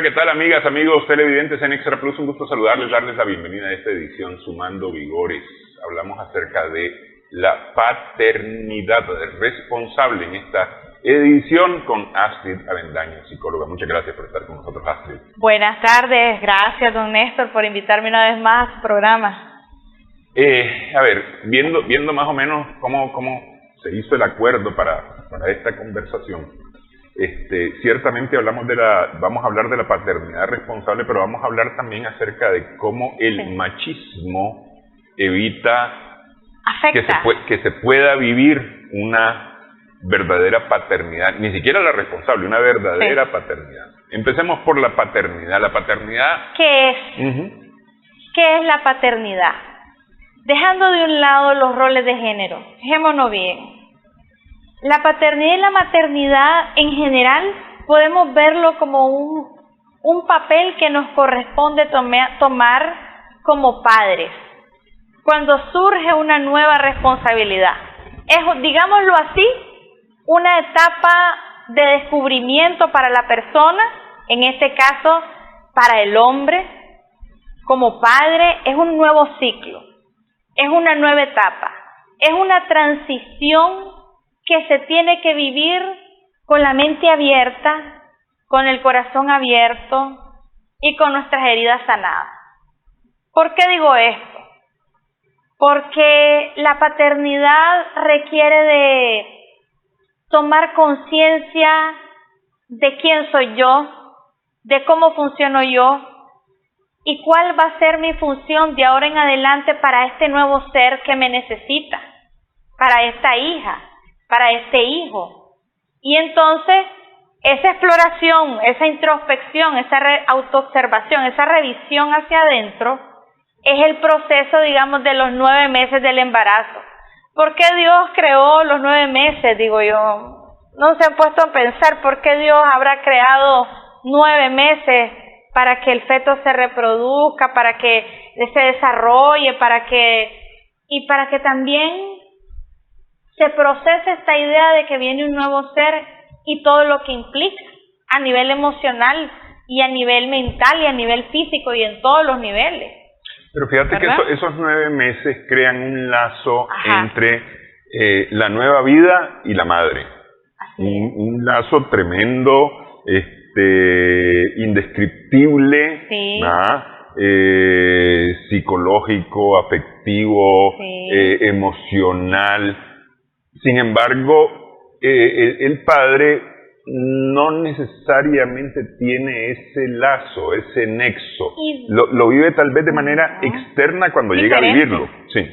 ¿qué tal amigas, amigos televidentes en Extra Plus? Un gusto saludarles, darles la bienvenida a esta edición Sumando Vigores. Hablamos acerca de la paternidad responsable en esta edición con Astrid Avendaño, psicóloga. Muchas gracias por estar con nosotros, Astrid. Buenas tardes, gracias don Néstor por invitarme una vez más a su programa. A ver, viendo más o menos cómo se hizo el acuerdo para esta conversación, ciertamente vamos a hablar de la paternidad responsable, pero vamos a hablar también acerca de cómo el machismo evita que se pueda vivir una verdadera paternidad, ni siquiera la responsable, una verdadera paternidad. Empecemos por la paternidad. La paternidad... ¿Qué es? ¿Qué es la paternidad? Dejando de un lado los roles de género, fijémonos bien. La paternidad y la maternidad en general podemos verlo como un papel que nos corresponde tomar como padres cuando surge una nueva responsabilidad. Es, digámoslo así, una etapa de descubrimiento para la persona, en este caso para el hombre, como padre, es un nuevo ciclo, es una nueva etapa, es una transición que se tiene que vivir con la mente abierta, con el corazón abierto y con nuestras heridas sanadas. ¿Por qué digo esto? Porque la paternidad requiere de tomar conciencia de quién soy yo, de cómo funciono yo y cuál va a ser mi función de ahora en adelante para este nuevo ser que me necesita, para esta hija, para este hijo. Y entonces esa exploración, esa introspección, esa autoobservación, esa revisión hacia adentro es el proceso, digamos, de los 9 meses del embarazo. ¿Por qué Dios creó los 9 meses? Digo yo, no se han puesto a pensar por qué Dios habrá creado 9 meses para que el feto se reproduzca, para que se desarrolle, para que también se procese esta idea de que viene un nuevo ser y todo lo que implica a nivel emocional y a nivel mental y a nivel físico y en todos los niveles. Pero fíjate, ¿verdad?, que esos 9 meses crean un lazo entre la nueva vida y la madre. Un lazo tremendo, indescriptible, sí, psicológico, afectivo, sí, emocional. Sin embargo, el padre no necesariamente tiene ese lazo, ese nexo. Lo vive tal vez de manera externa cuando llega a vivirlo. Sí.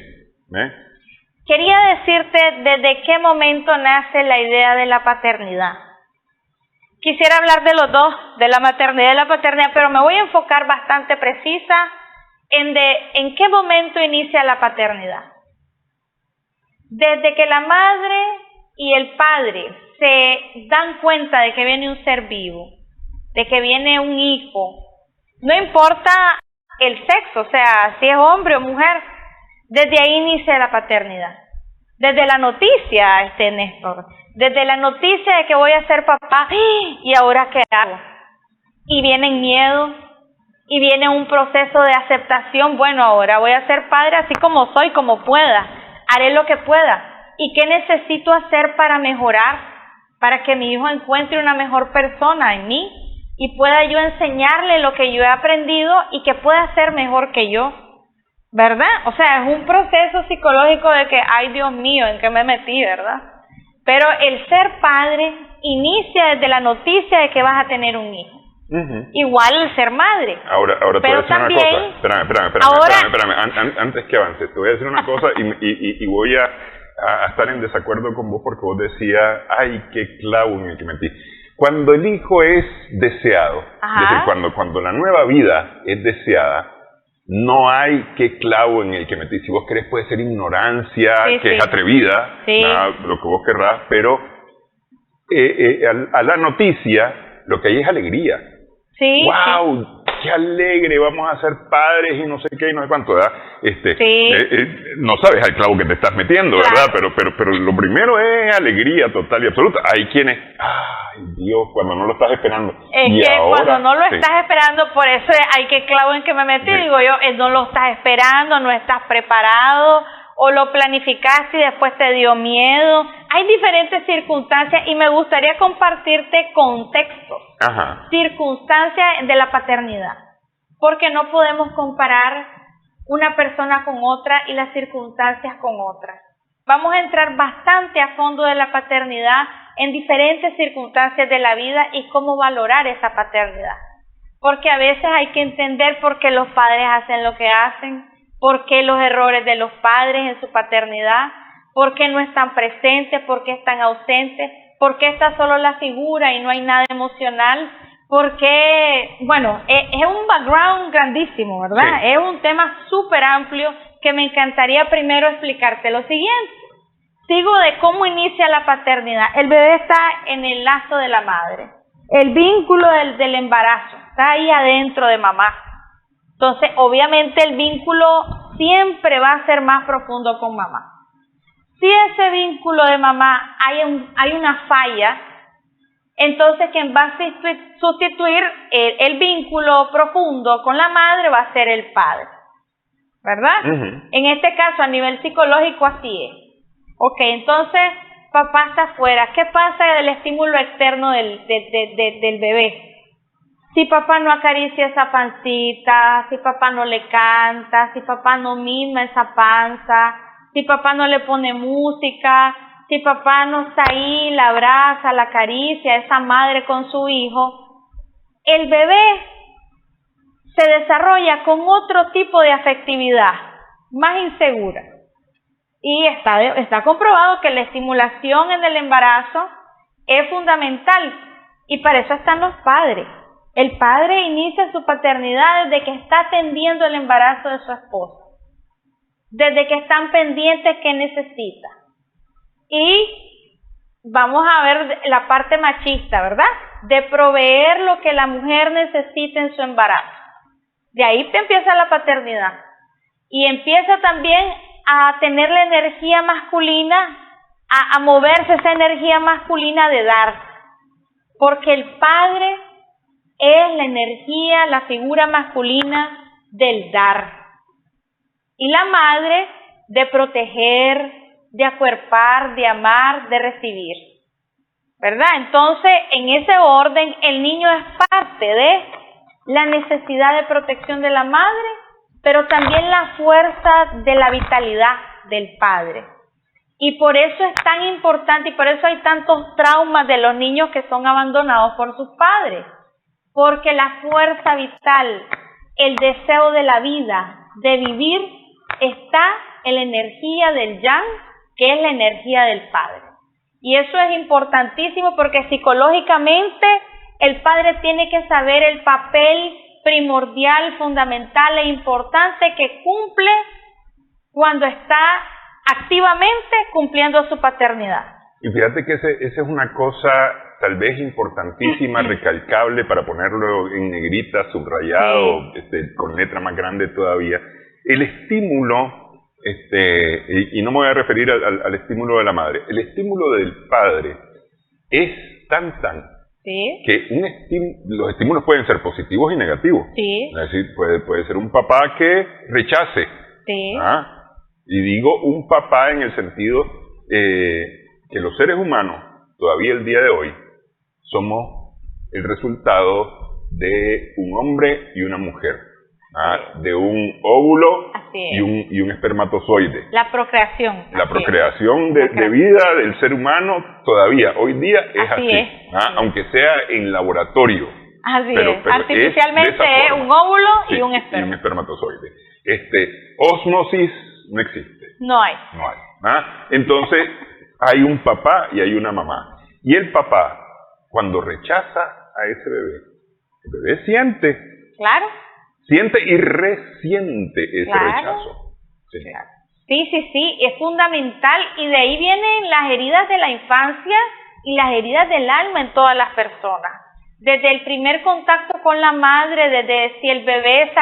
Quería decirte desde qué momento nace la idea de la paternidad. Quisiera hablar de los dos, de la maternidad y la paternidad, pero me voy a enfocar bastante precisa en qué momento inicia la paternidad. Desde que la madre y el padre se dan cuenta de que viene un ser vivo, de que viene un hijo, no importa el sexo, o sea, si es hombre o mujer, desde ahí inicia la paternidad. Desde la noticia, Néstor, desde la noticia de que voy a ser papá, ¿y ahora qué hago? Y vienen miedos, y viene un proceso de aceptación. Bueno, ahora voy a ser padre así como soy, como pueda, haré lo que pueda. ¿Y qué necesito hacer para mejorar? Para que mi hijo encuentre una mejor persona en mí y pueda yo enseñarle lo que yo he aprendido y que pueda ser mejor que yo, ¿verdad? O sea, es un proceso psicológico de que, ay Dios mío, ¿en qué me metí, verdad? Pero el ser padre inicia desde la noticia de que vas a tener un hijo. Igual el ser madre. Ahora te voy a decir una cosa. Espérame. Antes que avance, te voy a decir una cosa y voy a estar en desacuerdo con vos porque vos decías, ay, qué clavo en el que metí. Cuando el hijo es deseado, es decir, cuando la nueva vida es deseada, no hay qué clavo en el que metí. Si vos querés puede ser ignorancia, que es atrevida, lo que vos querrás, pero a la noticia lo que hay es alegría. ¡Wow! qué alegre, vamos a ser padres y no sé qué y no sé cuánto, ¿verdad? Sí. No sabes al clavo que te estás metiendo, ¿verdad? Claro. Pero lo primero es alegría total y absoluta. Hay quienes, ay Dios, cuando no lo estás esperando. Es y que ahora, cuando no lo sí. estás esperando, por eso hay que clavo en que me metí, Sí. digo yo, no lo estás esperando, no estás preparado, o lo planificaste y después te dio miedo. Hay diferentes circunstancias y me gustaría compartirte contextos, Ajá. circunstancias de la paternidad, porque no podemos comparar una persona con otra y las circunstancias con otras. Vamos a entrar bastante a fondo de la paternidad en diferentes circunstancias de la vida y cómo valorar esa paternidad. Porque a veces hay que entender por qué los padres hacen lo que hacen, por qué los errores de los padres en su paternidad, por qué no están presentes, por qué están ausentes, por qué está solo la figura y no hay nada emocional, porque, bueno, es un background grandísimo, ¿verdad? Sí. Es un tema súper amplio que me encantaría primero explicarte lo siguiente. Sigo de cómo inicia la paternidad. El bebé está en el lazo de la madre. El vínculo del embarazo está ahí adentro de mamá. Entonces, obviamente el vínculo siempre va a ser más profundo con mamá. Si ese vínculo de mamá hay una falla, entonces quien va a sustituir el vínculo profundo con la madre va a ser el padre, ¿verdad? Uh-huh. En este caso, a nivel psicológico, así es. Ok, entonces papá está afuera. ¿Qué pasa del estímulo externo del bebé? Si papá no acaricia esa pancita, si papá no le canta, si papá no mima esa panza, si papá no le pone música, si papá no está ahí, la abraza, la acaricia, esa madre con su hijo, el bebé se desarrolla con otro tipo de afectividad, más insegura. Y está comprobado que la estimulación en el embarazo es fundamental y para eso están los padres. El padre inicia su paternidad desde que está atendiendo el embarazo de su esposa, desde que están pendientes qué necesita. Y vamos a ver la parte machista, ¿verdad? De proveer lo que la mujer necesita en su embarazo. De ahí empieza la paternidad. Y empieza también a tener la energía masculina, a moverse esa energía masculina de dar. Porque el padre es la energía, la figura masculina del dar. Y la madre de proteger, de acuerpar, de amar, de recibir. ¿Verdad? Entonces, en ese orden, el niño es parte de la necesidad de protección de la madre, pero también la fuerza de la vitalidad del padre. Y por eso es tan importante y por eso hay tantos traumas de los niños que son abandonados por sus padres. Porque la fuerza vital, el deseo de la vida, de vivir, está en la energía del yang, que es la energía del padre. Y eso es importantísimo porque psicológicamente el padre tiene que saber el papel primordial, fundamental e importante que cumple cuando está activamente cumpliendo su paternidad. Y fíjate que esa es una cosa tal vez importantísima, recalcable, para ponerlo en negrita, subrayado, con letra más grande todavía. El estímulo, y no me voy a referir al estímulo de la madre, el estímulo del padre es tan ¿Sí? que los estímulos pueden ser positivos y negativos. Sí. Es decir, puede ser un papá que rechace. Sí. Y digo un papá en el sentido que los seres humanos, todavía el día de hoy, somos el resultado de un hombre y una mujer, de un óvulo y un espermatozoide. La procreación. La procreación de vida del ser humano todavía, hoy día es así. Aunque sea en laboratorio. Así pero artificialmente es un óvulo y un esperma. Y un espermatozoide. Ósmosis no existe. No hay. Entonces, hay un papá y hay una mamá. Y el papá, cuando rechaza a ese bebé, el bebé siente. Claro. Siente y resiente ese rechazo. Sí. Claro. Sí, es fundamental. Y de ahí vienen las heridas de la infancia y las heridas del alma en todas las personas. Desde el primer contacto con la madre, desde si el bebé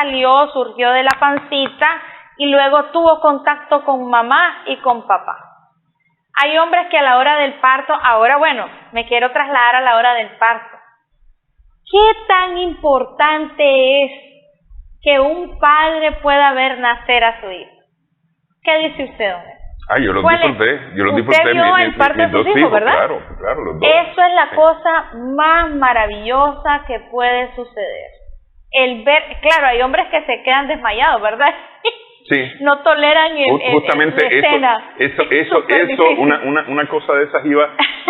surgió de la pancita y luego tuvo contacto con mamá y con papá. Hay hombres que a la hora del parto, ahora bueno, me quiero trasladar a la hora del parto. ¿Qué tan importante es que un padre pueda ver nacer a su hijo? ¿Qué dice usted, don? Yo los disfruté, mis dos hijos, ¿verdad? Claro, los dos. Eso es la cosa más maravillosa que puede suceder. El ver, claro, hay hombres que se quedan desmayados, ¿verdad? Sí. No toleran justamente la escena. Eso, una cosa de esas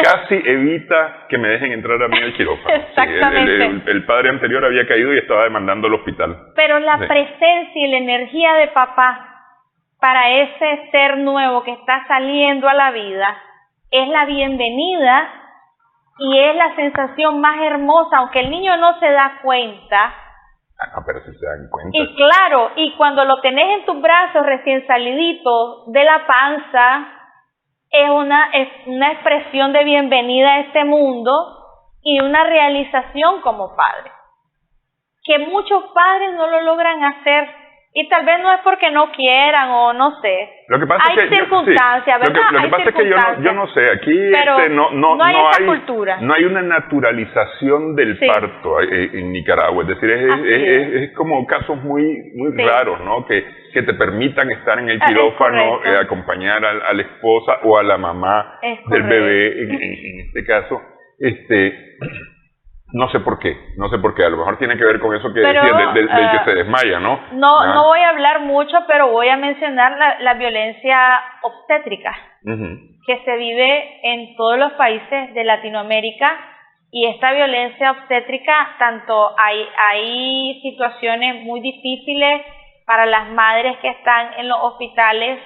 casi evita que me dejen entrar a mí al quirófano. Exactamente. Sí, el padre anterior había caído y estaba demandando al hospital. Pero la presencia y la energía de papá para ese ser nuevo que está saliendo a la vida es la bienvenida y es la sensación más hermosa, aunque el niño no se da cuenta. Pero si se dan cuenta. Y claro, y cuando lo tenés en tus brazos recién salidito de la panza, es una expresión de bienvenida a este mundo y una realización como padre, que muchos padres no lo logran hacer. Y tal vez no es porque no quieran o no sé. Lo que pasa hay circunstancias, ¿verdad? Lo que pasa es que yo no sé, aquí no hay esa cultura. No hay una naturalización del parto en Nicaragua. Es decir, es como casos muy raros, ¿no? Que te permitan estar en el quirófano, acompañar a la esposa o a la mamá del bebé, en este caso. No sé por qué, a lo mejor tiene que ver con eso que decía del que se desmaya, ¿no? No voy a hablar mucho, pero voy a mencionar la violencia obstétrica que se vive en todos los países de Latinoamérica, y esta violencia obstétrica, tanto hay situaciones muy difíciles para las madres que están en los hospitales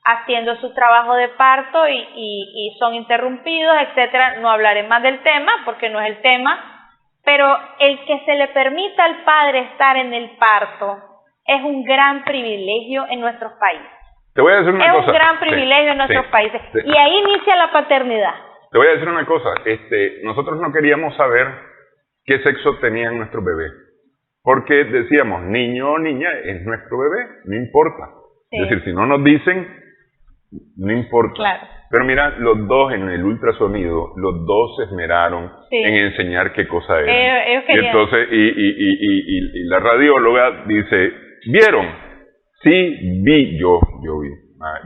haciendo su trabajo de parto y son interrumpidos, etcétera. No hablaré más del tema porque no es el tema. Pero el que se le permita al padre estar en el parto es un gran privilegio en nuestros países. Te voy a decir una cosa. Es un gran privilegio en nuestros países. Y ahí inicia la paternidad. Te voy a decir una cosa. Nosotros no queríamos saber qué sexo tenían nuestros bebés. Porque decíamos, niño o niña es nuestro bebé, no importa. Es decir, si no nos dicen, no importa. Claro. Pero mira, los dos en el ultrasonido, los dos se esmeraron en enseñar qué cosa era. Ellos y entonces, y la radióloga dice, ¿vieron? Sí, vi, yo vi.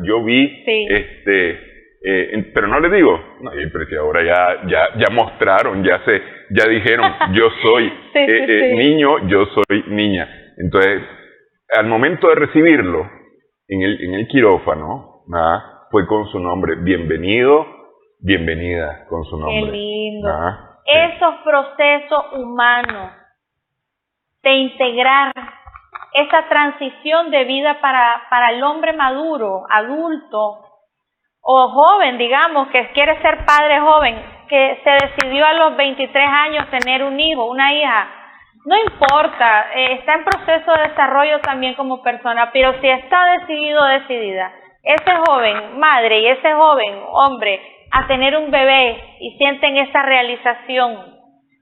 Yo vi, pero no le digo, pero si ahora ya mostraron, ya dijeron, yo soy niño, yo soy niña. Entonces, al momento de recibirlo en el quirófano, fue con su nombre, bienvenido, bienvenida, con su nombre. Qué lindo. Esos procesos humanos de integrar esa transición de vida para el hombre maduro, adulto o joven, digamos, que quiere ser padre joven, que se decidió a los 23 años tener un hijo, una hija. No importa, está en proceso de desarrollo también como persona, pero si está decidido o decidida, ese joven madre y ese joven hombre a tener un bebé y sienten esa realización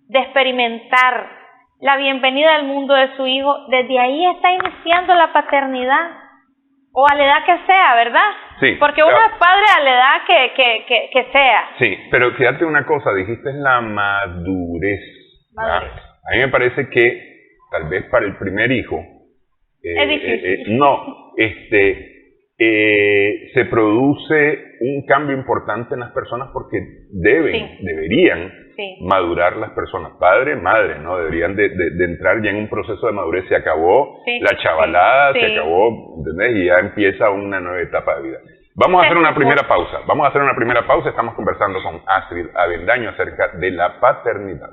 de experimentar la bienvenida al mundo de su hijo, desde ahí está iniciando la paternidad, o a la edad que sea, ¿verdad? Sí. Porque uno es padre a la edad que sea. Sí, pero fíjate una cosa, dijiste la madurez. A mí me parece que tal vez para el primer hijo es difícil. Se produce un cambio importante en las personas porque deberían madurar las personas, padre, madre, ¿no? Deberían de entrar ya en un proceso de madurez. Se acabó la chavalada, se acabó, ¿entendés? Y ya empieza una nueva etapa de vida. Vamos a hacer una primera pausa. Estamos conversando con Astrid Avendaño acerca de la paternidad.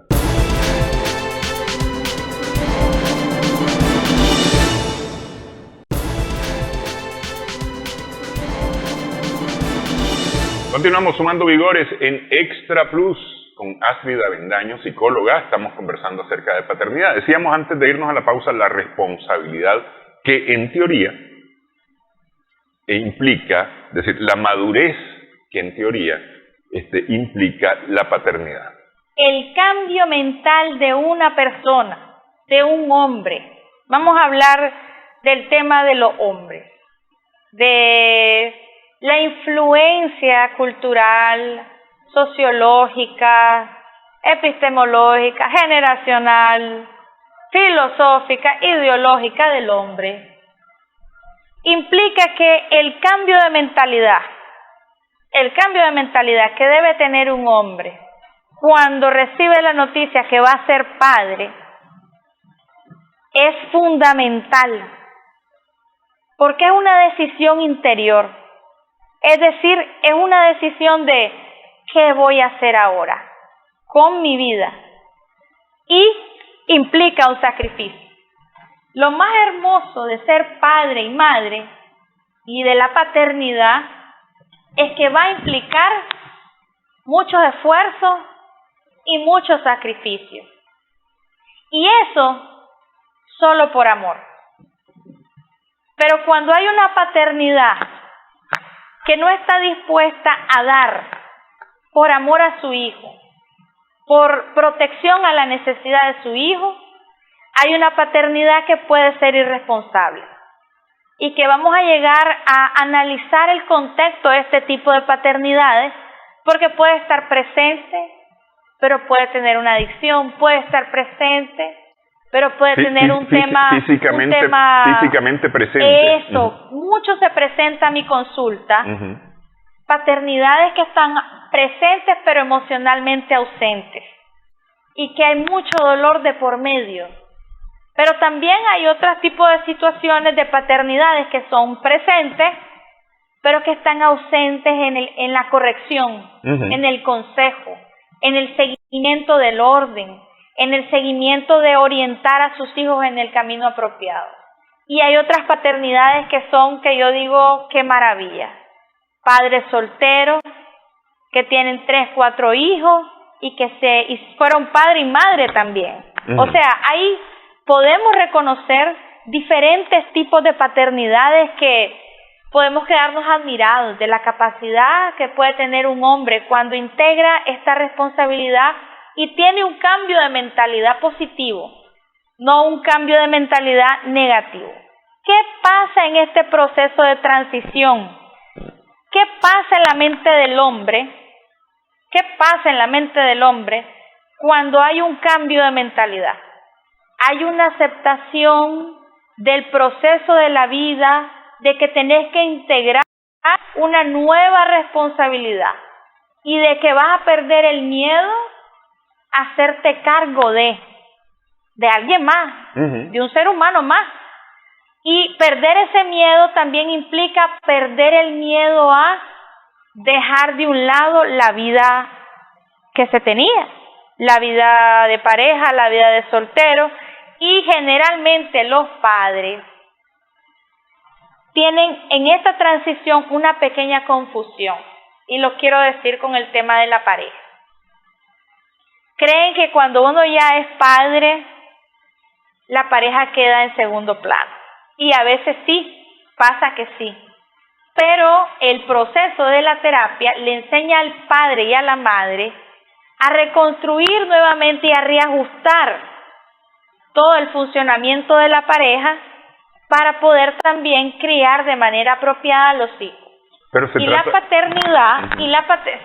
Continuamos sumando vigores en Extra Plus con Astrid Avendaño, psicóloga. Estamos conversando acerca de paternidad. Decíamos antes de irnos a la pausa la responsabilidad que en teoría implica, es decir, la madurez que en teoría implica la paternidad. el cambio mental de una persona, de un hombre. Vamos a hablar del tema de los hombres, de la influencia cultural, sociológica, epistemológica, generacional, filosófica, ideológica del hombre. Implica que el cambio de mentalidad que debe tener un hombre cuando recibe la noticia que va a ser padre es fundamental, porque es una decisión interior, es decir, es una decisión de ¿qué voy a hacer ahora con mi vida? Y implica un sacrificio. Lo más hermoso de ser padre y madre y de la paternidad es que va a implicar muchos esfuerzos y muchos sacrificios. Y eso solo por amor. Pero cuando hay una paternidad que no está dispuesta a dar por amor a su hijo, por protección a la necesidad de su hijo, hay una paternidad que puede ser irresponsable. Y que vamos a llegar a analizar el contexto de este tipo de paternidades, porque puede estar presente, pero puede tener una adicción, puede estar presente, pero puede tener un tema físicamente presente. Eso, mucho se presenta a mi consulta, paternidades que están presentes pero emocionalmente ausentes, y que hay mucho dolor de por medio. Pero también hay otros tipos de situaciones de paternidades que son presentes, pero que están ausentes en la corrección, en el consejo, en el seguimiento del orden, en el seguimiento de orientar a sus hijos en el camino apropiado. Y hay otras paternidades que son, que yo digo, qué maravilla. Padres solteros que tienen 3, 4 hijos y que fueron padre y madre también. O sea, ahí podemos reconocer diferentes tipos de paternidades que podemos quedarnos admirados de la capacidad que puede tener un hombre cuando integra esta responsabilidad y tiene un cambio de mentalidad positivo, no un cambio de mentalidad negativo. ¿Qué pasa en este proceso de transición? ¿Qué pasa en la mente del hombre? ¿Qué pasa en la mente del hombre cuando hay un cambio de mentalidad? Hay una aceptación del proceso de la vida, de que tenés que integrar una nueva responsabilidad y de que vas a perder el miedo a hacerte cargo de alguien más, de un ser humano más. Y perder ese miedo también implica perder el miedo a dejar de un lado la vida que se tenía, la vida de pareja, la vida de soltero. Y generalmente los padres tienen en esta transición una pequeña confusión, y lo quiero decir con el tema de la pareja. Creen que cuando uno ya es padre, la pareja queda en segundo plano, y a veces sí, pasa que sí, pero el proceso de la terapia le enseña al padre y a la madre a reconstruir nuevamente y a reajustar todo el funcionamiento de la pareja para poder también criar de manera apropiada a los hijos. Pero la paternidad,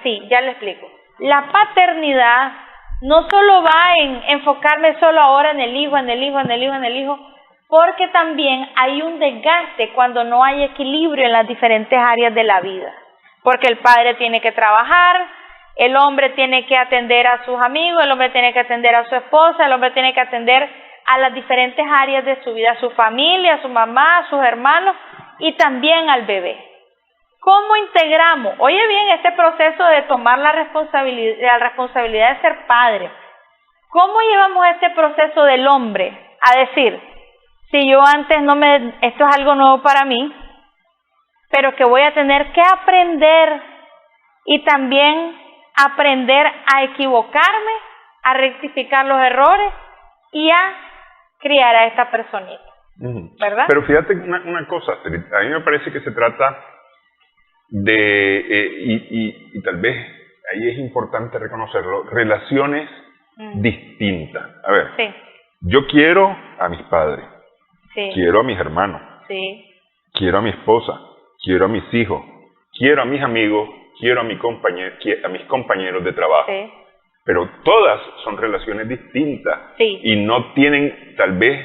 sí, ya le explico. La paternidad no solo va en enfocarme solo ahora en el hijo, porque también hay un desgaste cuando no hay equilibrio en las diferentes áreas de la vida. Porque el padre tiene que trabajar, el hombre tiene que atender a sus amigos, el hombre tiene que atender a su esposa, el hombre tiene que atender a las diferentes áreas de su vida, a su familia, a su mamá, a sus hermanos y también al bebé. ¿Cómo integramos? Oye bien, este proceso de tomar la responsabilidad de ser padre. ¿Cómo llevamos este proceso del hombre a decir, si yo antes esto es algo nuevo para mí, pero que voy a tener que aprender y también aprender a equivocarme, a rectificar los errores y a criar a esta personita, ¿verdad? Pero fíjate una cosa, a mí me parece que se trata de, y tal vez ahí es importante reconocerlo, relaciones distintas. A ver, Sí, yo quiero a mis padres, sí, quiero a mis hermanos, sí, quiero a mi esposa, quiero a mis hijos, quiero a mis amigos, quiero a mis compañeros de trabajo. sí, Pero todas son relaciones distintas sí, y no tienen tal vez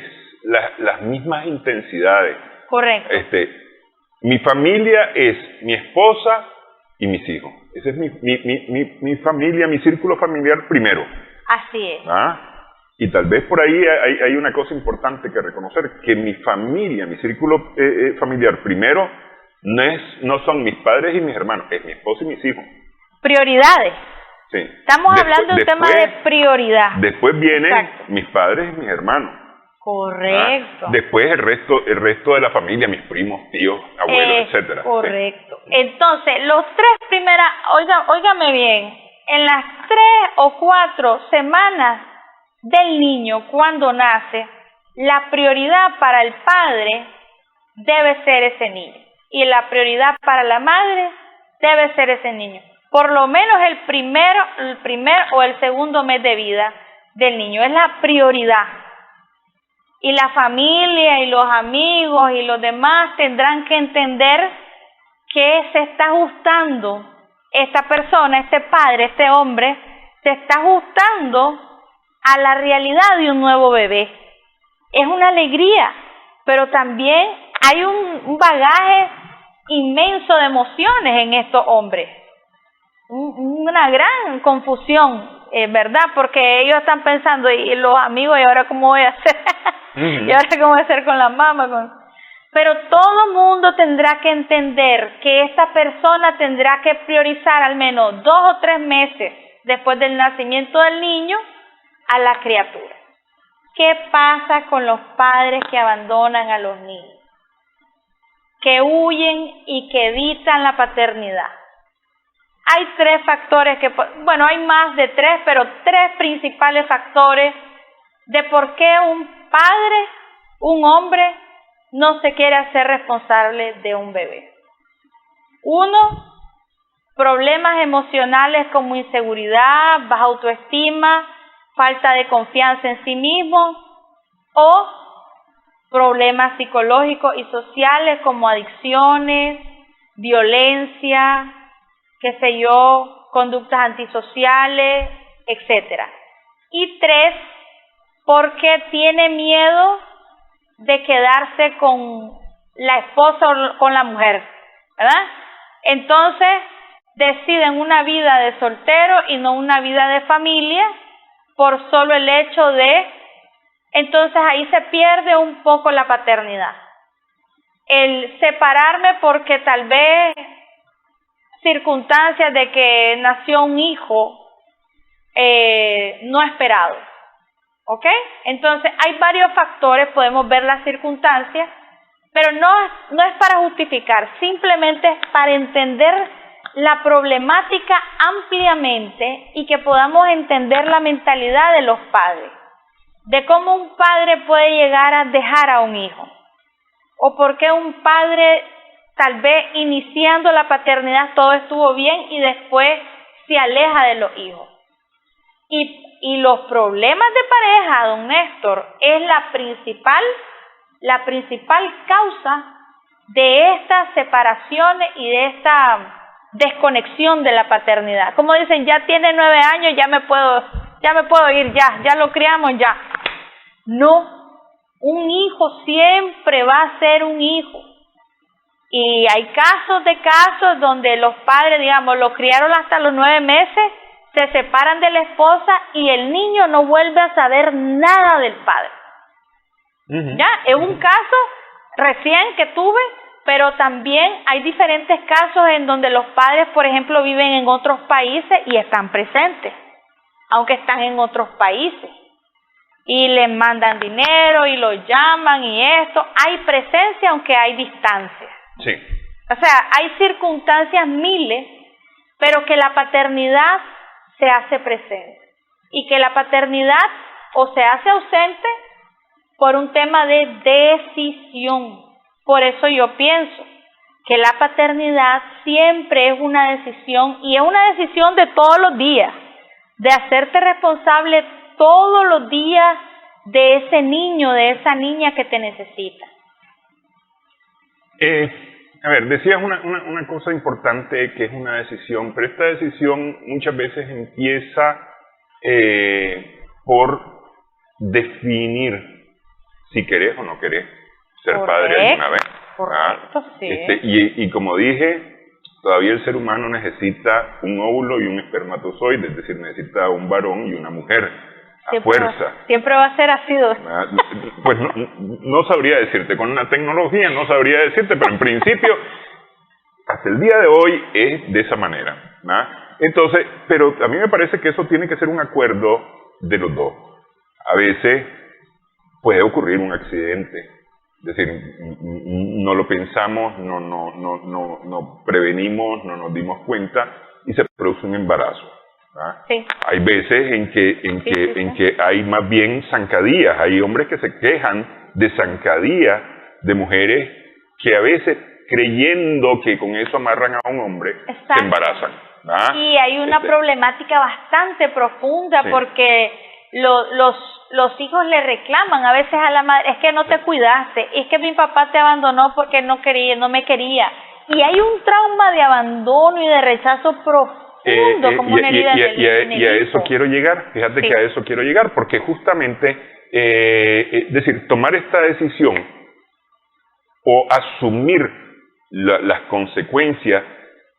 las mismas intensidades. correcto. Mi familia es mi esposa y mis hijos. Esa es mi familia, mi círculo familiar primero. Así es. Y tal vez por ahí hay una cosa importante que reconocer, que mi familia, mi círculo familiar primero no son mis padres y mis hermanos, es mi esposa y mis hijos. Prioridades. Sí. Estamos hablando de un tema de prioridad. Después vienen Exacto. mis padres y mis hermanos. Correcto. Después el resto de la familia, mis primos, tíos, abuelos, etcétera. Correcto. Sí. Entonces, los 3 primeras, óigame bien, en las 3 o 4 semanas del niño cuando nace, la prioridad para el padre debe ser ese niño y la prioridad para la madre debe ser ese niño. Por lo menos el primer o el segundo mes de vida del niño es la prioridad. Y la familia y los amigos y los demás tendrán que entender que se está ajustando esta persona, este padre, este hombre, se está ajustando a la realidad de un nuevo bebé. Es una alegría, pero también hay un bagaje inmenso de emociones en estos hombres. Una gran confusión, ¿verdad? Porque ellos están pensando, y los amigos, ¿y ahora cómo voy a hacer? ¿Y ahora cómo voy a hacer con la mamá? Pero todo mundo tendrá que entender que esa persona tendrá que priorizar al menos 2 o 3 meses después del nacimiento del niño a la criatura. ¿Qué pasa con los padres que abandonan a los niños? Que huyen y que evitan la paternidad. Hay 3 factores hay más de 3, pero 3 principales factores de por qué un padre, un hombre, no se quiere hacer responsable de un bebé. 1, problemas emocionales como inseguridad, baja autoestima, falta de confianza en sí mismo, o problemas psicológicos y sociales como adicciones, violencia, conductas antisociales, etcétera. Y 3, porque tiene miedo de quedarse con la esposa o con la mujer, ¿verdad? Entonces deciden una vida de soltero y no una vida de familia por solo el hecho entonces ahí se pierde un poco la paternidad. El separarme porque tal vez circunstancias de que nació un hijo no esperado, ¿ok? Entonces hay varios factores, podemos ver las circunstancias, pero no es para justificar, simplemente es para entender la problemática ampliamente y que podamos entender la mentalidad de los padres, de cómo un padre puede llegar a dejar a un hijo, o por qué un padre tal vez iniciando la paternidad todo estuvo bien y después se aleja de los hijos. Y los problemas de pareja, don Néstor, es la principal causa de estas separaciones y de esta desconexión de la paternidad. Como dicen, ya tiene 9 años, ya me puedo ir, ya lo criamos, ya. No, un hijo siempre va a ser un hijo. Y hay casos donde los padres, digamos, lo criaron hasta los 9 meses, se separan de la esposa y el niño no vuelve a saber nada del padre. Ya, es un caso recién que tuve, pero también hay diferentes casos en donde los padres, por ejemplo, viven en otros países y están presentes, aunque están en otros países. Y les mandan dinero y los llaman y esto. Hay presencia aunque hay distancia. Sí. O sea, hay circunstancias miles, pero que la paternidad se hace presente. Y que la paternidad o se hace ausente por un tema de decisión. Por eso yo pienso que la paternidad siempre es una decisión, y es una decisión de todos los días, de hacerte responsable todos los días de ese niño, de esa niña que te necesita. A ver, decías una cosa importante, que es una decisión, pero esta decisión muchas veces empieza por definir si querés o no querés ser padre alguna vez. Correcto, sí. Y como dije, todavía el ser humano necesita un óvulo y un espermatozoide, es decir, necesita un varón y una mujer, a fuerza. Siempre va a ser así. Pues no sabría decirte, con la tecnología no sabría decirte, pero en principio, hasta el día de hoy es de esa manera, ¿verdad? Entonces, pero a mí me parece que eso tiene que ser un acuerdo de los dos. A veces puede ocurrir un accidente, es decir, no lo pensamos, no prevenimos, no nos dimos cuenta y se produce un embarazo. Sí. Hay veces en que hay más bien zancadillas, hay hombres que se quejan de zancadillas de mujeres que a veces, creyendo que con eso amarran a un hombre, se embarazan. Y hay una problemática bastante profunda, sí, porque los hijos le reclaman a veces a la madre, es que no te cuidaste, es que mi papá te abandonó porque no me quería. Y hay un trauma de abandono y de rechazo profundo. Como una herida y a eso quiero llegar, fíjate, sí, que a eso quiero llegar, porque justamente, es decir, tomar esta decisión o asumir las consecuencias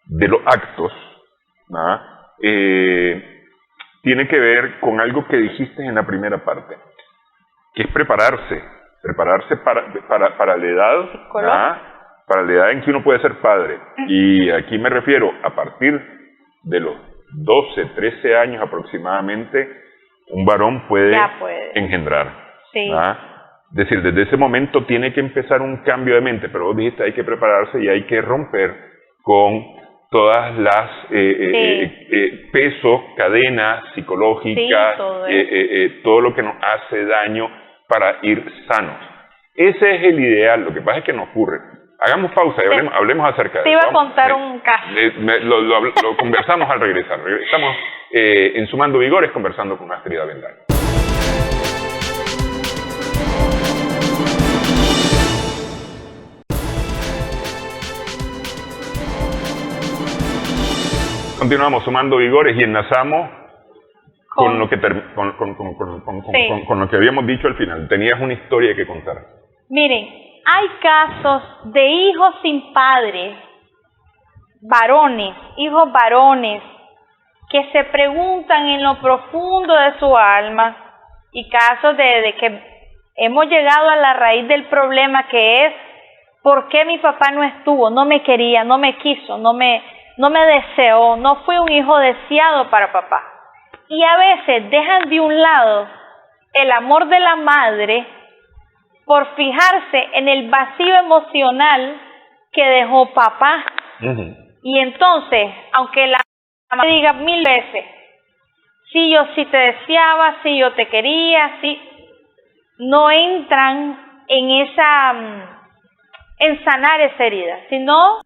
de los actos, tiene que ver con algo que dijiste en la primera parte, que es prepararse para la edad, para la edad en que uno puede ser padre. Y aquí me refiero a partir de los 12, 13 años aproximadamente, un varón puede engendrar. Sí. Es decir, desde ese momento tiene que empezar un cambio de mente, pero vos dijiste hay que prepararse y hay que romper con todas las pesos, cadenas psicológicas, sí, todo lo que nos hace daño para ir sanos. Ese es el ideal, lo que pasa es que no ocurre. Hagamos pausa y hablemos acerca de eso. Te iba a contar un caso. Lo conversamos al regresar. Regresamos en Sumando Vigores conversando con Astrid Avendaño. Continuamos Sumando Vigores y enlazamos con lo que con lo que habíamos dicho al final. Tenías una historia que contar. Miren, hay casos de hijos sin padre, hijos varones, que se preguntan en lo profundo de su alma, y casos de que hemos llegado a la raíz del problema, que es ¿por qué mi papá no estuvo, no me quería, no me quiso, no me deseó, no fue un hijo deseado para papá? Y a veces dejan de un lado el amor de la madre por fijarse en el vacío emocional que dejó papá. Uh-huh. Y entonces, aunque la madre diga 1000 veces, sí, yo sí te deseaba, sí, yo te quería, sí, no entran en sanar esa herida, sino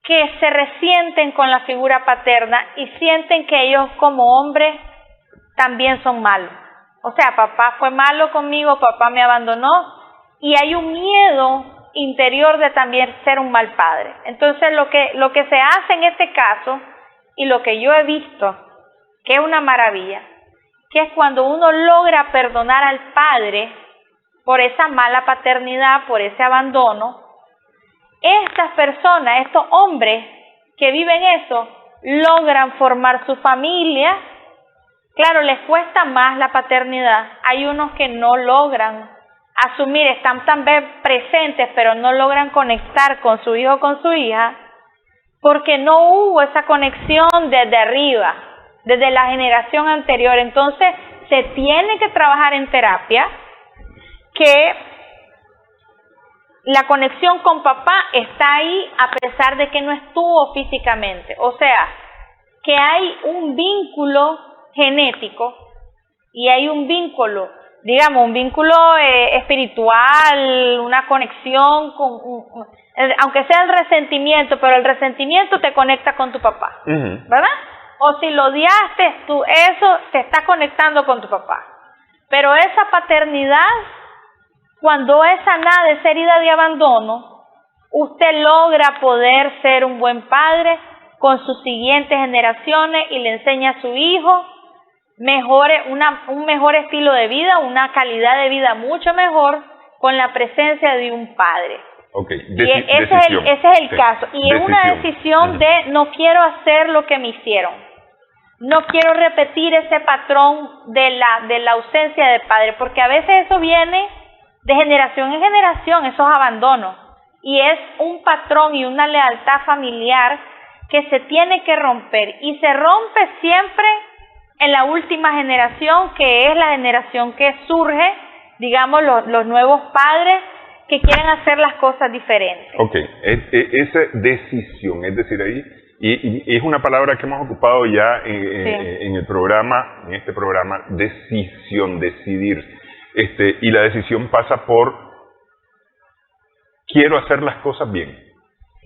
que se resienten con la figura paterna y sienten que ellos como hombres también son malos. O sea, papá fue malo conmigo, papá me abandonó, y hay un miedo interior de también ser un mal padre. Entonces lo que se hace en este caso, y lo que yo he visto, que es una maravilla, que es cuando uno logra perdonar al padre por esa mala paternidad, por ese abandono, estas personas, estos hombres que viven eso, logran formar su familia. Claro, les cuesta más la paternidad. Hay unos que no logran asumir, están también presentes, pero no logran conectar con su hijo o con su hija, porque no hubo esa conexión desde arriba, desde la generación anterior. Entonces, se tiene que trabajar en terapia, que la conexión con papá está ahí a pesar de que no estuvo físicamente. O sea, que hay un vínculo genético y hay un vínculo digamos, un vínculo espiritual, una conexión, aunque sea el resentimiento, pero el resentimiento te conecta con tu papá, ¿verdad? O si lo odiaste, eso te está conectando con tu papá. Pero esa paternidad, cuando es sanada de esa herida de abandono, usted logra poder ser un buen padre con sus siguientes generaciones y le enseña a su hijo un mejor estilo de vida, una calidad de vida mucho mejor con la presencia de un padre. Okay. Ese es el caso. Y es una decisión de no quiero hacer lo que me hicieron. No quiero repetir ese patrón de la ausencia de padre, porque a veces eso viene de generación en generación, esos abandonos. Y es un patrón y una lealtad familiar que se tiene que romper. Y se rompe siempre en la última generación, que es la generación que surge, digamos, los nuevos padres que quieren hacer las cosas diferentes. Ok, esa decisión, es decir, ahí, y es una palabra que hemos ocupado ya en el programa, en este programa, decisión, decidir. Y la decisión pasa por, quiero hacer las cosas bien.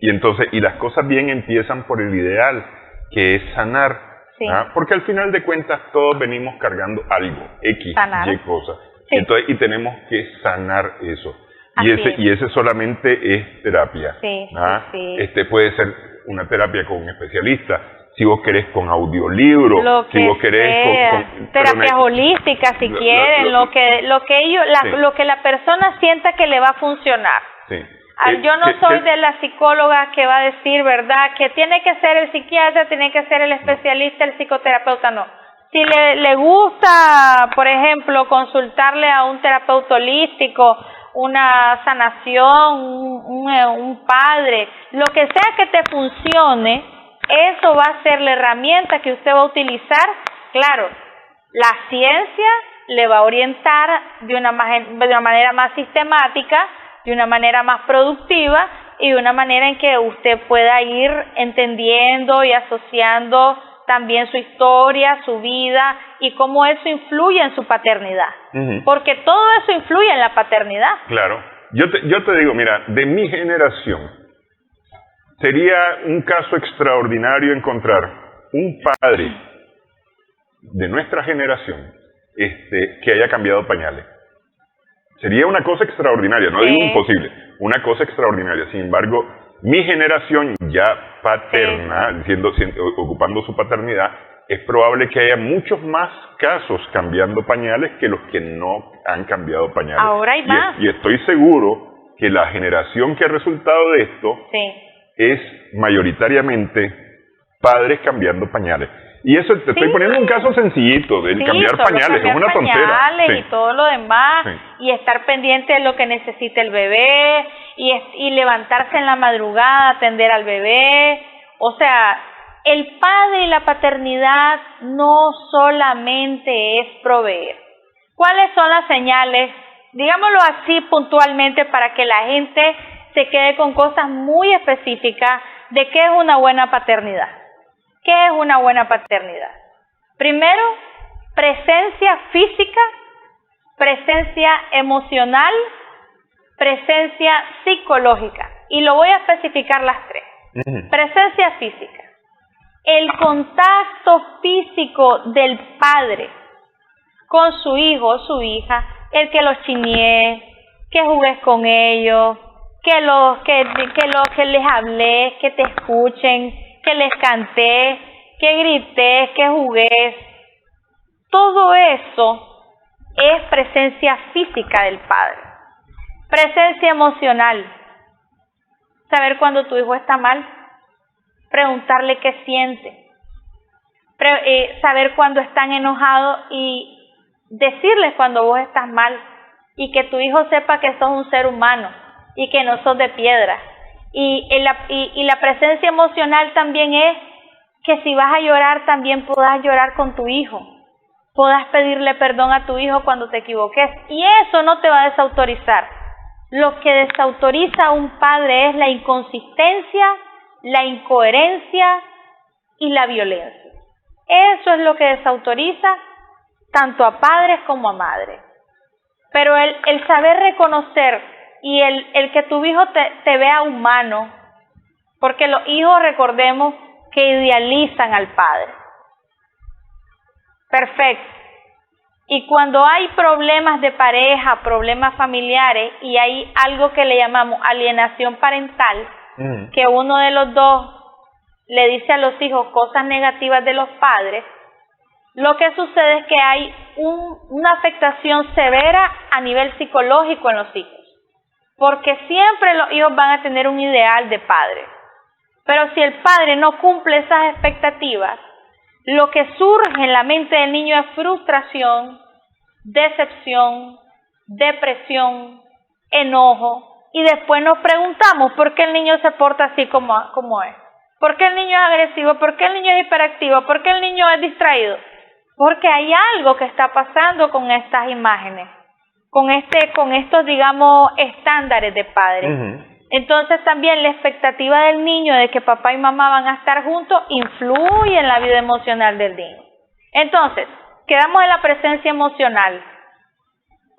Y las cosas bien empiezan por el ideal, que es sanar. Sí. Porque al final de cuentas todos venimos cargando algo, X, sanar. Y cosas. Sí. Entonces, y tenemos que sanar eso. Y ese solamente es terapia. Sí, sí. Puede ser una terapia con un especialista. Si vos querés con audiolibro, si vos querés con terapias holísticas, si quieren, lo que la persona sienta que le va a funcionar. Sí. Yo no soy de la psicóloga que va a decir, ¿verdad?, que tiene que ser el psiquiatra, tiene que ser el especialista, el psicoterapeuta, no. Si le gusta, por ejemplo, consultarle a un terapeuta holístico, una sanación, un padre, lo que sea que te funcione, eso va a ser la herramienta que usted va a utilizar. Claro, la ciencia le va a orientar de una manera más sistemática, de una manera más productiva y de una manera en que usted pueda ir entendiendo y asociando también su historia, su vida y cómo eso influye en su paternidad. Porque todo eso influye en la paternidad. Claro. Yo te digo, mira, de mi generación sería un caso extraordinario encontrar un padre de nuestra generación que haya cambiado pañales. Sería una cosa extraordinaria, no digo imposible, una cosa extraordinaria. Sin embargo, mi generación ya paterna, ocupando su paternidad, es probable que haya muchos más casos cambiando pañales que los que no han cambiado pañales. Ahora hay más. Y estoy seguro que la generación que ha resultado de esto es mayoritariamente padres cambiando pañales. Y eso te estoy poniendo un caso sencillito, de cambiar pañales, es una tontera. Y todo lo demás, y estar pendiente de lo que necesita el bebé, y levantarse en la madrugada, atender al bebé. O sea, el padre y la paternidad no solamente es proveer. ¿Cuáles son las señales? Digámoslo así puntualmente para que la gente se quede con cosas muy específicas de qué es una buena paternidad. ¿Qué es una buena paternidad? Primero, presencia física, presencia emocional, presencia psicológica. Y lo voy a especificar las tres. Presencia física. El contacto físico del padre con su hijo o su hija, el que los chinee, que jugues con ellos, que les hablé, que te escuchen, que les canté, que grité, que jugué. Todo eso es presencia física del padre. Presencia emocional. Saber cuando tu hijo está mal, preguntarle qué siente. Saber cuando están enojados y decirles cuando vos estás mal. Y que tu hijo sepa que sos un ser humano y que no sos de piedra. Y la presencia emocional también es que si vas a llorar, también puedas llorar con tu hijo. Puedas pedirle perdón a tu hijo cuando te equivoques. Y eso no te va a desautorizar. Lo que desautoriza a un padre es la inconsistencia, la incoherencia y la violencia. Eso es lo que desautoriza tanto a padres como a madres. Pero el saber reconocer y el que tu hijo te vea humano, porque los hijos, recordemos, que idealizan al padre. Perfecto. Y cuando hay problemas de pareja, problemas familiares, y hay algo que le llamamos alienación parental, que uno de los dos le dice a los hijos cosas negativas de los padres, lo que sucede es que hay una afectación severa a nivel psicológico en los hijos, porque siempre los hijos van a tener un ideal de padre, pero si el padre no cumple esas expectativas, lo que surge en la mente del niño es frustración, decepción, depresión, enojo, y después nos preguntamos por qué el niño se porta así como es, por qué el niño es agresivo, por qué el niño es hiperactivo, por qué el niño es distraído. Porque hay algo que está pasando con estas imágenes, con estos, digamos, estándares de padre. Entonces también la expectativa del niño de que papá y mamá van a estar juntos influye en la vida emocional del niño. Entonces, quedamos en la presencia emocional,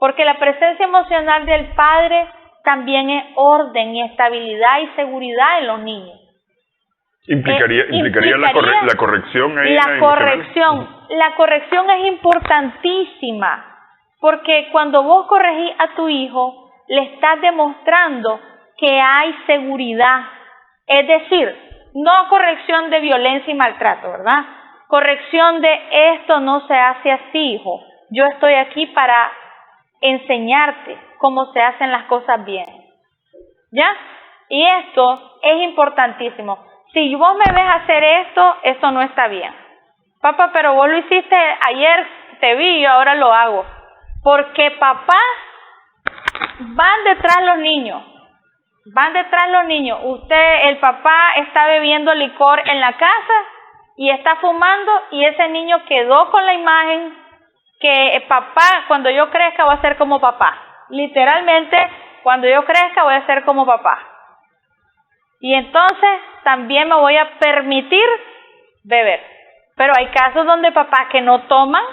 porque la presencia emocional del padre también es orden y estabilidad y seguridad en los niños. Implicaría la corrección ahí. La corrección es importantísima, porque cuando vos corregís a tu hijo, le estás demostrando que hay seguridad. Es decir, no corrección de violencia y maltrato, ¿verdad? Corrección de esto no se hace así, hijo. Yo estoy aquí para enseñarte cómo se hacen las cosas bien. ¿Ya? Y esto es importantísimo. Si vos me ves hacer esto, eso no está bien. Papá, pero vos lo hiciste ayer, te vi y ahora lo hago. Porque papá van detrás los niños. El papá está bebiendo licor en la casa y está fumando, y ese niño quedó con la imagen que papá, cuando yo crezca voy a ser como papá. Literalmente, cuando yo crezca voy a ser como papá. Y entonces también me voy a permitir beber. Pero hay casos donde papás que no toman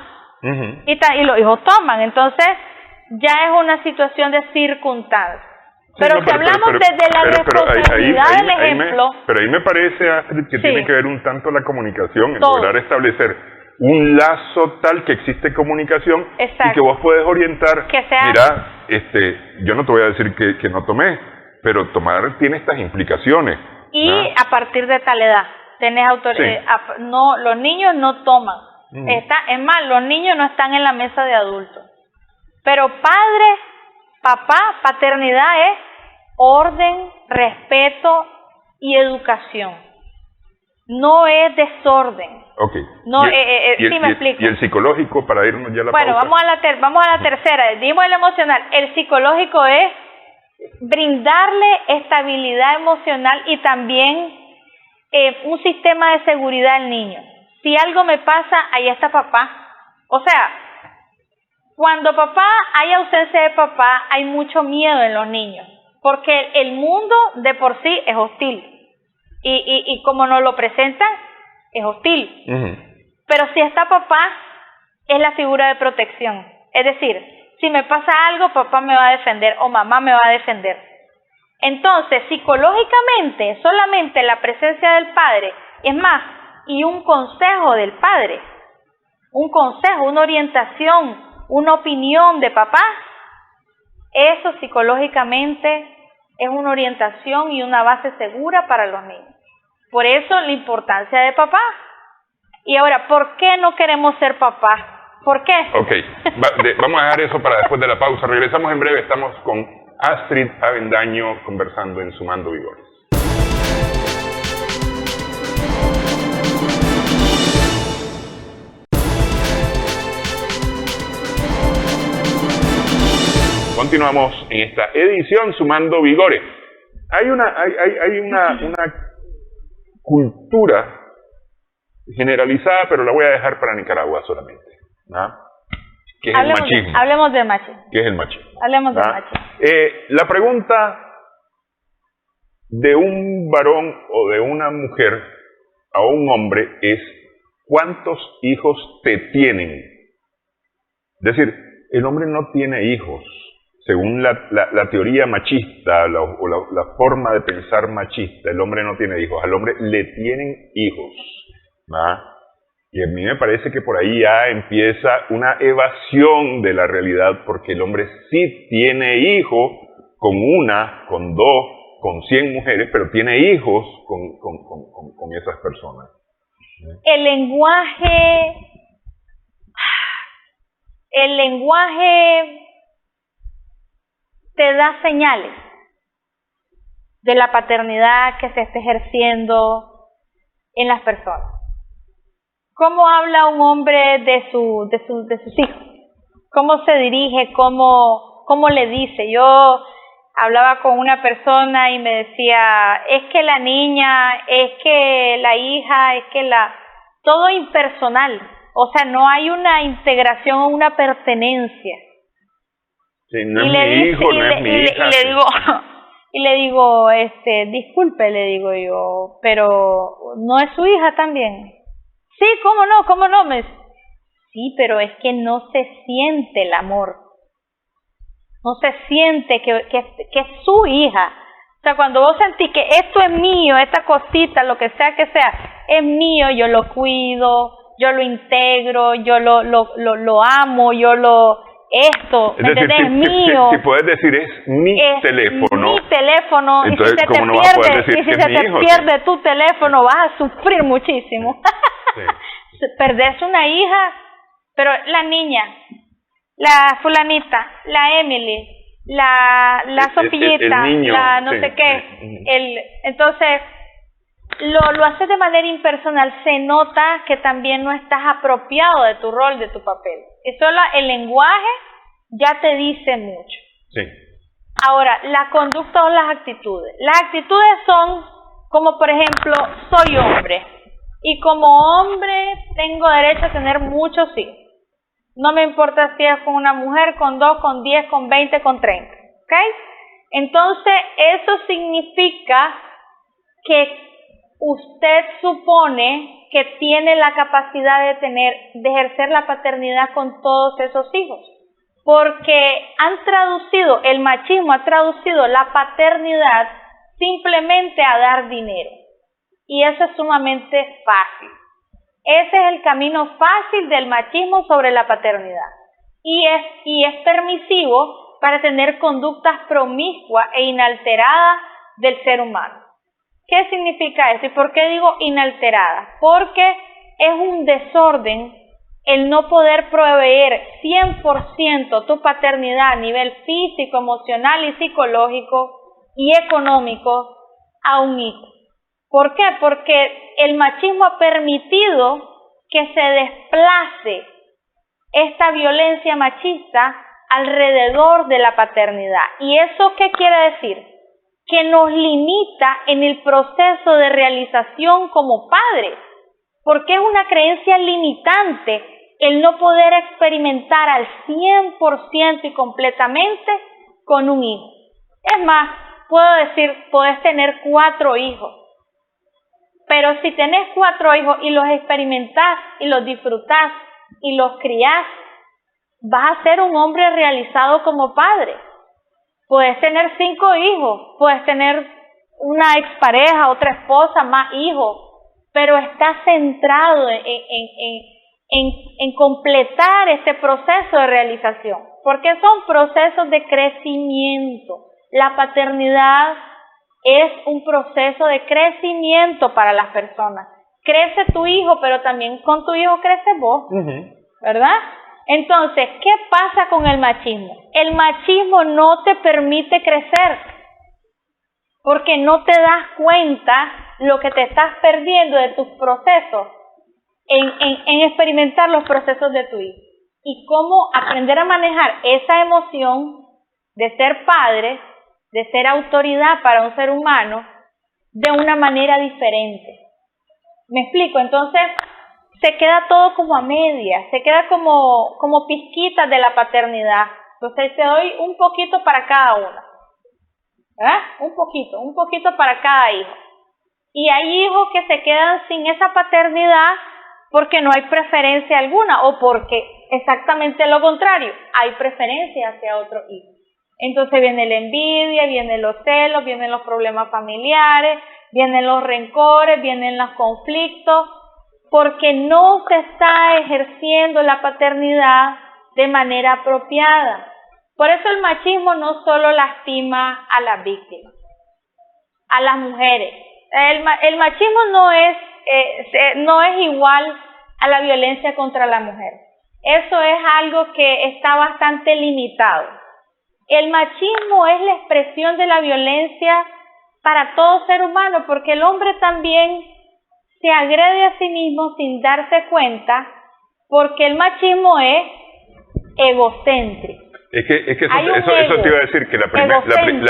y los hijos toman. Entonces ya es una situación de circunstancia. Pero si hablamos desde la responsabilidad del ejemplo... Pero ahí me parece, Astrid, que tiene que ver un tanto la comunicación, el lograr establecer un lazo tal que existe comunicación. Exacto. Y que vos podés orientar, mira, yo no te voy a decir que no tomés, pero tomar tiene estas implicaciones. Y a partir de tal edad, tenés autoridad. Sí. No, los niños no toman. Es más, los niños no están en la mesa de adultos. Pero padre, papá, paternidad es orden, respeto y educación. No es desorden. Okay. No, sí me explico. ¿Y el psicológico, para irnos ya a la pausa? Bueno, vamos a la tercera. Dimos el emocional. El psicológico es brindarle estabilidad emocional y también un sistema de seguridad al niño. Si algo me pasa, ahí está papá. O sea, cuando hay ausencia de papá, hay mucho miedo en los niños, porque el mundo de por sí es hostil. Y como nos lo presentan, es hostil. Pero si está papá, es la figura de protección. Es decir, si me pasa algo, papá me va a defender o mamá me va a defender. Entonces, psicológicamente, solamente la presencia del padre, es más, y un consejo del padre, un consejo, una orientación, una opinión de papá, eso psicológicamente es una orientación y una base segura para los niños. Por eso la importancia de papá. Y ahora, ¿por qué no queremos ser papás? ¿Por qué? Ok, vamos a dejar eso para después de la pausa. Regresamos en breve, estamos con Astrid Avendaño conversando en Sumando Vigores. Continuamos en esta edición Sumando Vigores. Hay una cultura generalizada, pero la voy a dejar para Nicaragua solamente, ¿no? Que es el machismo. Hablemos de machismo. ¿Qué es el machismo? Hablemos de machismo. La pregunta de un varón o de una mujer a un hombre es: ¿cuántos hijos te tienen? Es decir, El hombre no tiene hijos. Según la teoría machista o la forma de pensar machista, el hombre no tiene hijos. Al hombre le tienen hijos, ¿va? Y a mí me parece que por ahí ya empieza una evasión de la realidad, porque el hombre sí tiene hijos con una, con dos, con 100 mujeres, pero tiene hijos con esas personas. El lenguaje te da señales de la paternidad que se está ejerciendo en las personas. ¿Cómo habla un hombre de sus hijos? ¿Cómo se dirige? ¿Cómo le dice? Yo hablaba con una persona y me decía, es que la niña, es que la hija, es que todo impersonal. O sea, no hay una integración o una pertenencia. Sí, no es mi hijo, no es mi hija. Y le digo, disculpe, le digo yo, pero ¿no es su hija también? Sí, ¿cómo no? Sí, pero es que no se siente el amor. No se siente que es su hija. O sea, cuando vos sentís que esto es mío, esta cosita, lo que sea, es mío, yo lo cuido, yo lo integro, yo lo amo, esto, es decir, es mío. Si puedes decir es mi teléfono. Mi teléfono. Entonces, y si ¿cómo no vas a poder decir que es mi hijo? Si se te pierde tu teléfono, vas a sufrir muchísimo. Sí. Perderse una hija, pero la niña, la fulanita, la Emily, la Sofillita, el niño, la no sé qué, entonces lo haces de manera impersonal, se nota que también no estás apropiado de tu rol, de tu papel. Eso el lenguaje ya te dice mucho. Sí. Ahora, la conducta o las actitudes. Las actitudes son como, por ejemplo, soy hombre y como hombre tengo derecho a tener muchos hijos. No me importa si es con una mujer, con 2, con 10, con 20, con 30. ¿Ok? Entonces, eso significa que usted supone que tiene la capacidad de ejercer la paternidad con todos esos hijos. Porque el machismo ha traducido la paternidad simplemente a dar dinero. Y eso es sumamente fácil. Ese es el camino fácil del machismo sobre la paternidad. Y es permisivo para tener conductas promiscuas e inalteradas del ser humano. ¿Qué significa eso? ¿Y por qué digo inalteradas? Porque es un desorden el no poder proveer 100% tu paternidad a nivel físico, emocional y psicológico y económico a un hijo. ¿Por qué? Porque el machismo ha permitido que se desplace esta violencia machista alrededor de la paternidad. ¿Y eso qué quiere decir? Que nos limita en el proceso de realización como padres, porque es una creencia limitante el no poder experimentar al 100% y completamente con un hijo. Es más, puedo decir, podés tener 4 hijos, pero si tenés 4 hijos y los experimentás y los disfrutás y los criás, vas a ser un hombre realizado como padre. Puedes tener 5 hijos, puedes tener una expareja, otra esposa, más hijos, pero estás centrado en completar este proceso de realización, porque son procesos de crecimiento. La paternidad es un proceso de crecimiento para las personas. Crece tu hijo, pero también con tu hijo creces vos, ¿verdad? Entonces, ¿qué pasa con el machismo? El machismo no te permite crecer, porque no te das cuenta lo que te estás perdiendo de tus procesos en experimentar los procesos de tu hijo. Y cómo aprender a manejar esa emoción de ser padre, de ser autoridad para un ser humano, de una manera diferente. ¿Me explico? Entonces, se queda todo como a medias, se queda como pizquitas de la paternidad. Entonces te doy un poquito para cada una, ¿verdad? Un poquito para cada hijo. Y hay hijos que se quedan sin esa paternidad porque no hay preferencia alguna o porque exactamente lo contrario, hay preferencia hacia otro hijo. Entonces viene la envidia, vienen los celos, vienen los problemas familiares, vienen los rencores, vienen los conflictos, porque no se está ejerciendo la paternidad de manera apropiada. Por eso el machismo no solo lastima a las víctimas, a las mujeres. El machismo no es igual a la violencia contra la mujer. Eso es algo que está bastante limitado. El machismo es la expresión de la violencia para todo ser humano, porque el hombre también se agrede a sí mismo sin darse cuenta, porque el machismo es egocéntrico. Es que eso te iba a decir, que la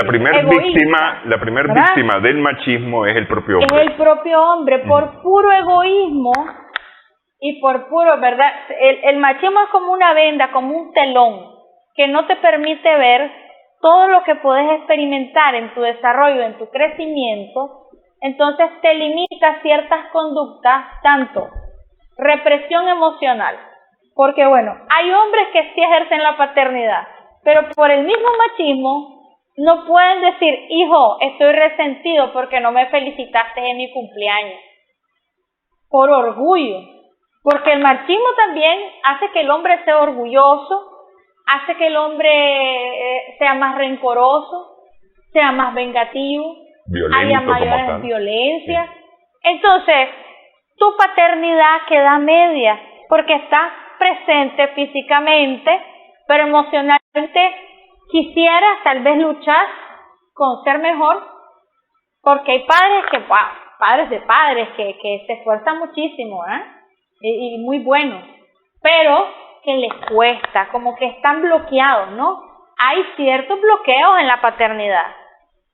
primera víctima del machismo es el propio hombre. Es el propio hombre, por puro egoísmo y por puro, ¿verdad? El machismo es como una venda, como un telón, que no te permite ver todo lo que puedes experimentar en tu desarrollo, en tu crecimiento. Entonces te limita a ciertas conductas, tanto represión emocional, porque bueno, hay hombres que sí ejercen la paternidad, pero por el mismo machismo no pueden decir, hijo, estoy resentido porque no me felicitaste en mi cumpleaños, por orgullo, porque el machismo también hace que el hombre sea orgulloso, hace que el hombre sea más rencoroso, sea más vengativo, haya mayores violencias. Sí. Entonces, tu paternidad queda media, porque estás presente físicamente, pero emocionalmente quisieras tal vez luchar con ser mejor, porque hay padres que se esfuerzan muchísimo, y muy buenos, pero que les cuesta, como que están bloqueados, ¿no? Hay ciertos bloqueos en la paternidad.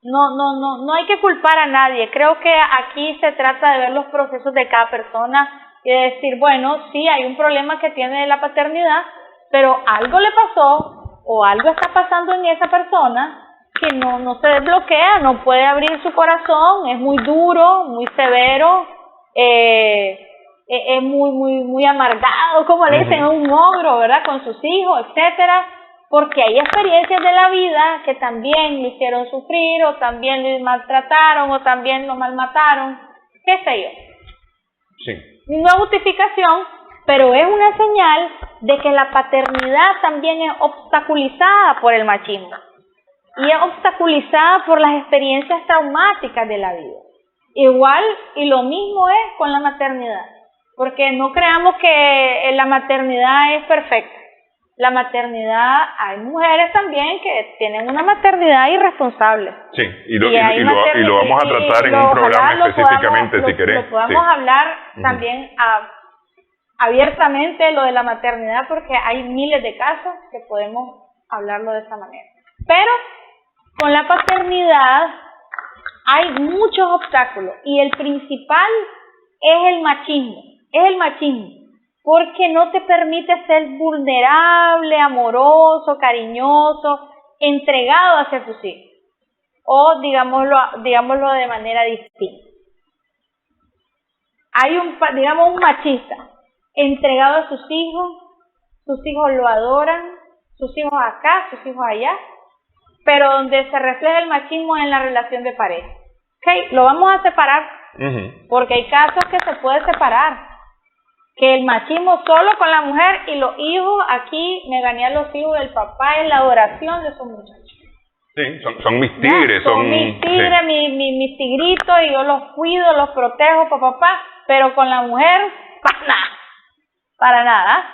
No hay que culpar a nadie. Creo que aquí se trata de ver los procesos de cada persona y de decir, bueno, sí, hay un problema que tiene de la paternidad, pero algo le pasó o algo está pasando en esa persona que no se desbloquea, no puede abrir su corazón, es muy duro, muy severo, es muy amargado, como le dicen, es un ogro, ¿verdad?, con sus hijos, etcétera, porque hay experiencias de la vida que también le hicieron sufrir, o también le maltrataron, o también lo malmataron, qué sé yo. Sí. No es justificación, pero es una señal de que la paternidad también es obstaculizada por el machismo, y es obstaculizada por las experiencias traumáticas de la vida. Igual, y lo mismo es con la maternidad. Porque no creamos que la maternidad es perfecta. La maternidad, hay mujeres también que tienen una maternidad irresponsable. Sí, y lo vamos a tratar en un programa específicamente, si querés. Lo podemos hablar también abiertamente, lo de la maternidad, porque hay miles de casos que podemos hablarlo de esa manera. Pero con la paternidad hay muchos obstáculos, y el principal es el machismo. Es el machismo, porque no te permite ser vulnerable, amoroso, cariñoso, entregado hacia tus hijos, o digámoslo de manera distinta. Hay un machista entregado a sus hijos lo adoran, sus hijos acá, sus hijos allá, pero donde se refleja el machismo es en la relación de pareja. Okay, lo vamos a separar, porque hay casos que se puede separar. Que el machismo solo con la mujer y los hijos, aquí me gané a los hijos del papá en la adoración de esos muchachos. Sí, son mis tigres. Son mis tigres, sí. mis tigritos, y yo los cuido, los protejo, papá, pero con la mujer, para nada.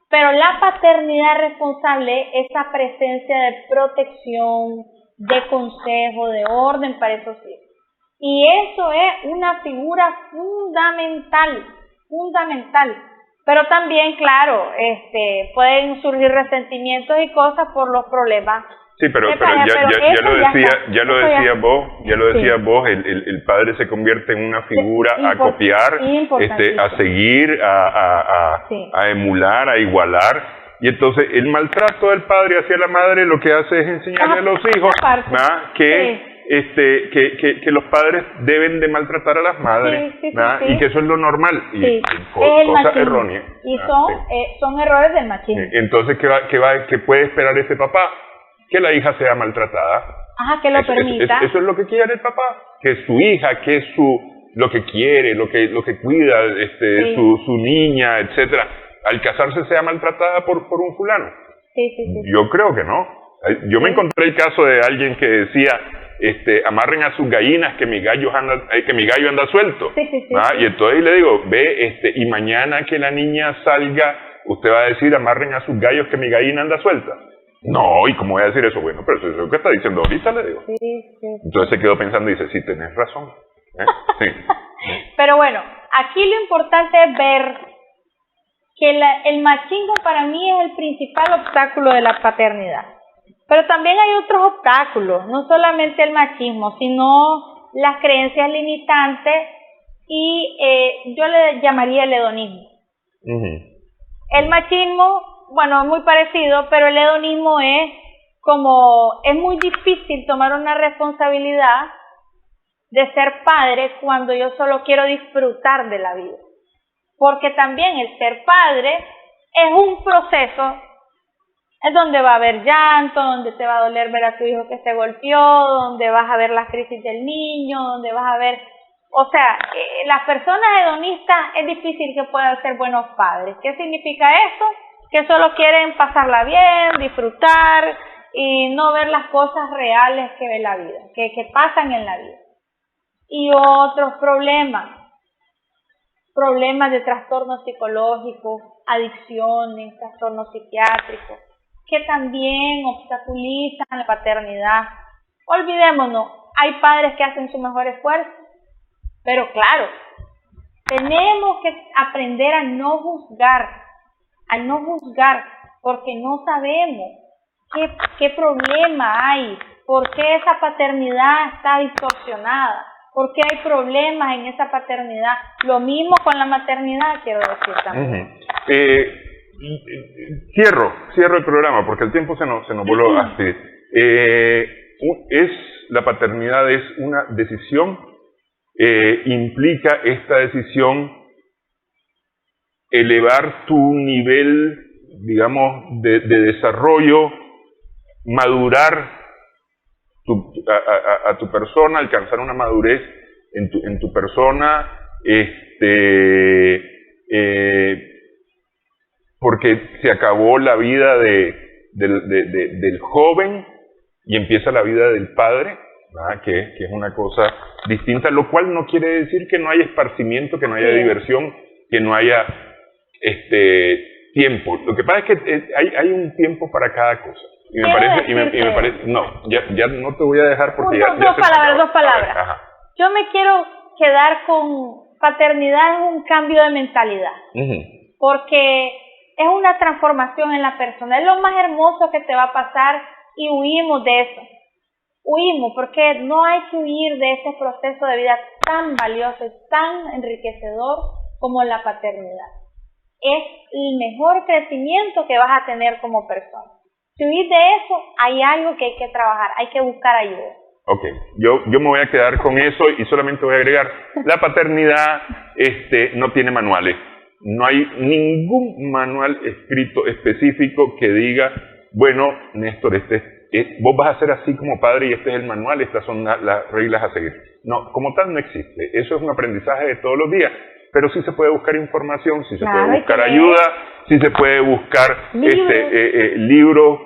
Pero la paternidad responsable es esa presencia de protección, de consejo, de orden para esos hijos. Y eso es una figura fundamental, pero también, claro, pueden surgir resentimientos y cosas por los problemas. Sí, pero ya lo decías vos, el padre se convierte en una figura a copiar, a seguir, a emular, a igualar, y entonces el maltrato del padre hacia la madre lo que hace es enseñarle a los hijos que que los padres deben de maltratar a las madres, sí, y que eso es lo normal, y sí. cosa errónea. Y son errores del machismo. Entonces, ¿qué puede esperar ese papá? Que la hija sea maltratada. Ajá, que lo permita. Eso es lo que quiere el papá, que su hija, que lo que quiere, lo que cuida, sí. su niña, etcétera, al casarse sea maltratada por un fulano. Sí. Yo creo que no. Yo me encontré el caso de alguien que decía, amarren a sus gallinas que mi gallo anda suelto. Sí. Y entonces le digo, y mañana que la niña salga, usted va a decir, amarren a sus gallos que mi gallina anda suelta. No, ¿y cómo voy a decir eso? Bueno, pero eso es lo que está diciendo ahorita, le digo. Sí. Entonces se quedó pensando y dice, sí, tenés razón. Sí. Pero bueno, aquí lo importante es ver que el machismo para mí es el principal obstáculo de la paternidad. Pero también hay otros obstáculos, no solamente el machismo, sino las creencias limitantes y yo le llamaría el hedonismo. El machismo, bueno, es muy parecido, pero el hedonismo es muy difícil tomar una responsabilidad de ser padre cuando yo solo quiero disfrutar de la vida. Porque también el ser padre es un proceso es donde va a haber llanto, donde te va a doler ver a tu hijo que se golpeó, donde vas a ver las crisis del niño, donde vas a ver... O sea, las personas hedonistas es difícil que puedan ser buenos padres. ¿Qué significa esto? Que solo quieren pasarla bien, disfrutar y no ver las cosas reales que ve la vida, que pasan en la vida. Y otros problemas de trastornos psicológicos, adicciones, trastornos psiquiátricos, que también obstaculizan la paternidad. Olvidémonos, hay padres que hacen su mejor esfuerzo, pero claro, tenemos que aprender a no juzgar, porque no sabemos qué problema hay, por qué esa paternidad está distorsionada, por qué hay problemas en esa paternidad. Lo mismo con la maternidad, quiero decir también. Cierro el programa porque el tiempo se nos voló así. La paternidad es una decisión, implica esta decisión elevar tu nivel, digamos, de desarrollo, madurar a tu persona, alcanzar una madurez en tu persona, porque se acabó la vida del joven y empieza la vida del padre, ¿verdad? Que es una cosa distinta, lo cual no quiere decir que no haya esparcimiento, que no haya diversión, que no haya tiempo. Lo que pasa es que hay un tiempo para cada cosa. Y me parece, no, ya no te voy a dejar porque dos palabras. Yo me quiero quedar con paternidad es un cambio de mentalidad, porque es una transformación en la persona, es lo más hermoso que te va a pasar y huimos de eso. Huimos porque no hay que huir de ese proceso de vida tan valioso, tan enriquecedor como la paternidad. Es el mejor crecimiento que vas a tener como persona. Si huir de eso, hay algo que hay que trabajar, hay que buscar ayuda. Ok, yo me voy a quedar con eso y solamente voy a agregar, la paternidad no tiene manuales. No hay ningún manual escrito específico que diga, bueno, Néstor, vos vas a ser así como padre y este es el manual, estas son las reglas a seguir. No, como tal no existe. Eso es un aprendizaje de todos los días. Pero sí se puede buscar información, sí se puede buscar ayuda, sí se puede buscar libros,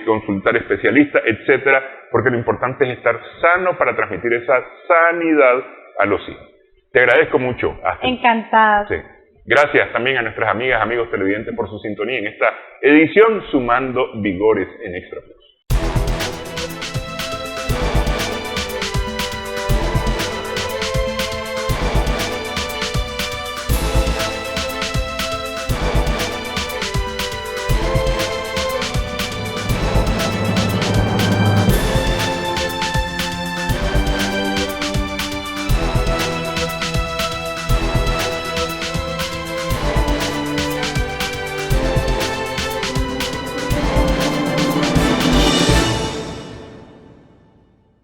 consultar especialistas, etcétera, porque lo importante es estar sano para transmitir esa sanidad a los hijos. Te agradezco mucho. Encantada. Sí. Gracias también a nuestras amigas, amigos televidentes por su sintonía en esta edición Sumando Vigores en Extra.